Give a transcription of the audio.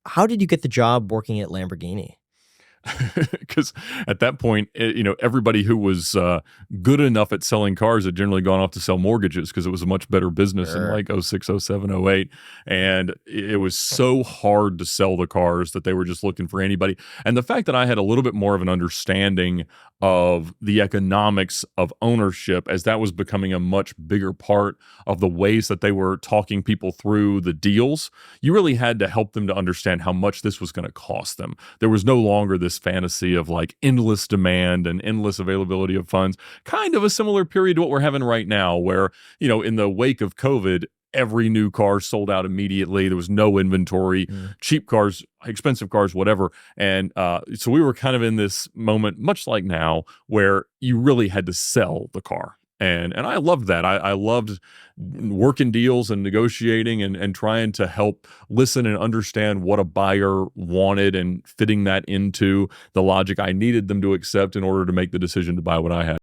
how did you get the job working at Lamborghini? Because at that point, everybody who was good enough at selling cars had generally gone off to sell mortgages because it was a much better business in Sure. like '06, '07, '08. And it was so hard to sell the cars that they were just looking for anybody. And the fact that I had a little bit more of an understanding of the economics of ownership, as that was becoming a much bigger part of the ways that they were talking people through the deals, you really had to help them to understand how much this was going to cost them. There was no longer this fantasy of like endless demand and endless availability of funds, kind of a similar period to what we're having right now, where, in the wake of COVID, every new car sold out immediately. There was no inventory, Mm. cheap cars, expensive cars, whatever. And so we were kind of in this moment, much like now, where you really had to sell the car. And I loved that. I loved working deals and negotiating and trying to help listen and understand what a buyer wanted and fitting that into the logic I needed them to accept in order to make the decision to buy what I had.